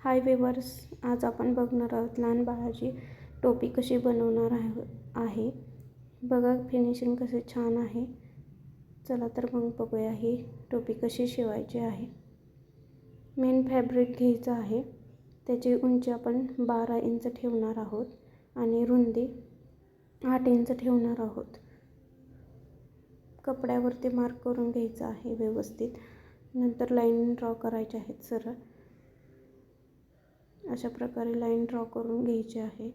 हाय viewers, आज आपण बघणार आहोत लहान बाळाची टोपी कशी बनवणार आहे. बघा फिनिशिंग कसे छान आहे. चला तर मग बघूया ही टोपी कशी शिवायची आहे. मेन फॅब्रिक घ्यायचं आहे. त्याची उंची आपण 12 इंच ठेवणार आहोत आणि रुंदी 8 इंच ठेवणार आहोत. कपड्यावरती मार्क करून घ्यायचं आहे व्यवस्थित. नंतर लाईन ड्रॉ करायचे आहेत सरळ. अशा प्रकारे लाईन ड्रॉ करून घ्यायची आहे.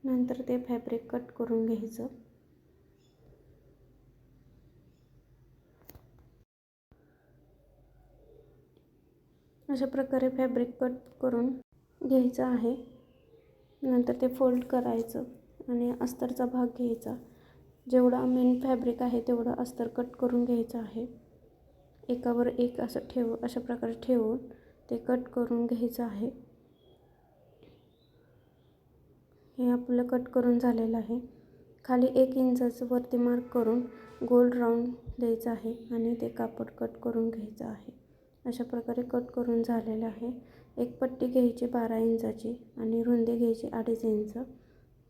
नंतर ते फॅब्रिक कट करून घ्यायचं. अशा प्रकारे फॅब्रिक कट करून घ्यायचं आहे. नंतर ते फोल्ड करायचं आणि अस्तरचा भाग घ्यायचा. जेवढा मेन फॅब्रिक आहे तेवढं अस्तर कट करून घ्यायचं आहे. एकावर एक असं अशा प्रकारे ठेवून ते कट करून घ्यायचं आहे. हे आपलं कट करून झालेलं आहे. खाली 1 इंचाचं वरती मार्क करून गोल राऊंड द्यायचं आहे आणि ते कापड कट करून घ्यायचं आहे. अशा प्रकारे कट करून झालेलं आहे. एक पट्टी घ्यायची 12 इंचाची आणि रुंदी घ्यायची 2.5 इंच.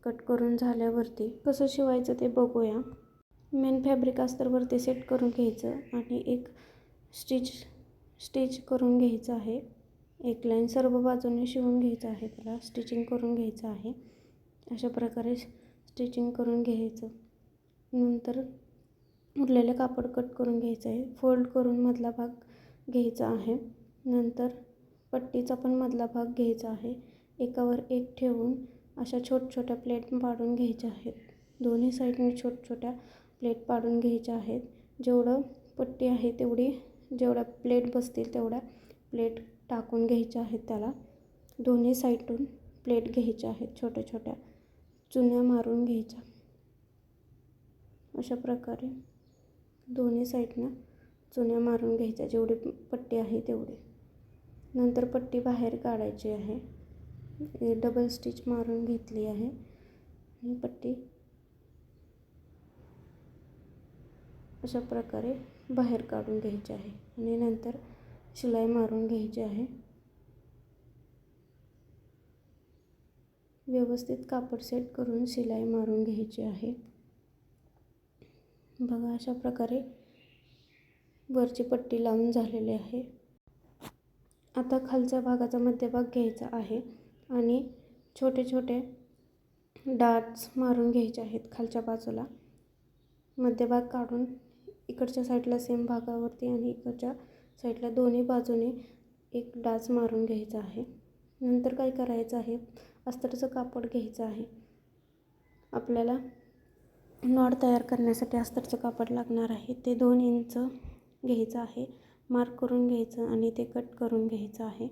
कट करून झाल्यावरती कसं शिवायचं ते बघूया. मेन फॅब्रिक अस्तरवरती सेट करून घ्यायचं आणि एक स्टिच करून घ्यायचं आहे. एक लाईन सर्व बाजूने शिवून घ्यायचं आहे. त्याला स्टिचिंग करून घ्यायचं आहे. अशा प्रकारे स्टिचिंग करून घ्यायचं. नंतर उरलेले कापड कट करून घ्यायचं आहे. फोल्ड करून मधला भाग घ्यायचा आहे. नंतर पट्टीचा पण मधला भाग घ्यायचा आहे. एकावर एक ठेवून अशा छोट्या प्लेट पाडून घ्यायच्या आहेत. दोन्ही साईडने छोट्या प्लेट पाडून घ्यायच्या आहेत. जेवढं पट्टी आहे तेवढी जेवढ्या प्लेट बसतील तेवढ्या प्लेट टाकून घ्यायच्या आहेत. त्याला दोन्ही साईडून प्लेट घ्यायच्या आहेत. छोट्या चुन्या मारून घ्यायच्या. अशा प्रकारे दोन्ही साईडनं चुन्या मारून घ्यायच्या जेवढी पट्टी आहे तेवढी. नंतर पट्टी बाहेर काढायची आहे. डबल स्टिच मारून घेतली आहे आणि पट्टी अशा प्रकारे बाहेर काढून घ्यायची आहे आणि नंतर शिलाई मारून घ्यायची आहे. व्यवस्थित कापड सेट करून शिलाई मारून घ्यायची आहे. बघा अशा प्रकारे वरची पट्टी लावून झालेली आहे. आता खालच्या भागाचा मध्यभाग घ्यायचा आहे आणि छोटे डाट्स मारून घ्यायचे आहेत. खालच्या बाजूला मध्यभाग काढून इकडच्या साईडला सेम भागावरती आणि इकडच्या साईडला दोन्ही बाजूने एक डाच मारून घ्यायचा आहे. नंतर काय करायचं आहे, अस्तरचं कापड घ्यायचं आहे. आपल्याला नॉट तयार करण्यासाठी अस्तरचं कापड लागणार आहे. ते 2 इंच घ्यायचं आहे. मार्क करून घ्यायचं आणि ते कट करून घ्यायचं आहे.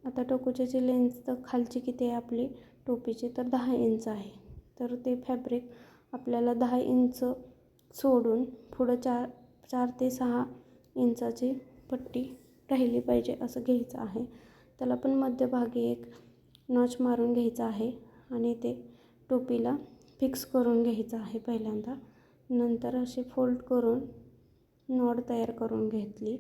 आता टोकोची लेंथ तर खालची किती आहे आपली टोपीची, तर 10 इंच आहे. तर ते फॅब्रिक आपल्याला 10 इंच सोडून पुढं 4 ते 6 इंचाची पट्टी राहिली पाहिजे असं घ्यायचं आहे. त्याला पण मध्यभागी एक नॉच मारून घ्यायचा आहे आणि ते टोपीला फिक्स करून घ्यायचं आहे पहिल्यांदा. नंतर असे फोल्ड करून नॉट तयार करून घेतली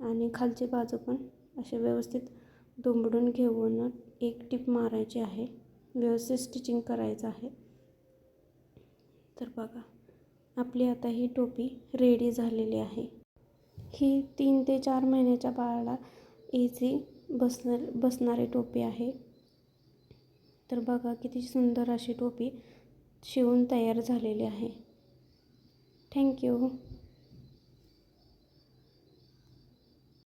आणि खालची बाजू पण असे व्यवस्थित दुमडून घेऊन एक टिप मारायची आहे. व्यवस्थित स्टिचिंग करायचं आहे. तर बघा आपली आता ही टोपी रेडी झालेली आहे. ही 3 ते 4 महिन्याच्या बाळाला इझी बसणारी टोपी आहे. तर बघा किती सुंदर अशी टोपी शिवून तयार झालेली आहे. थँक्यू.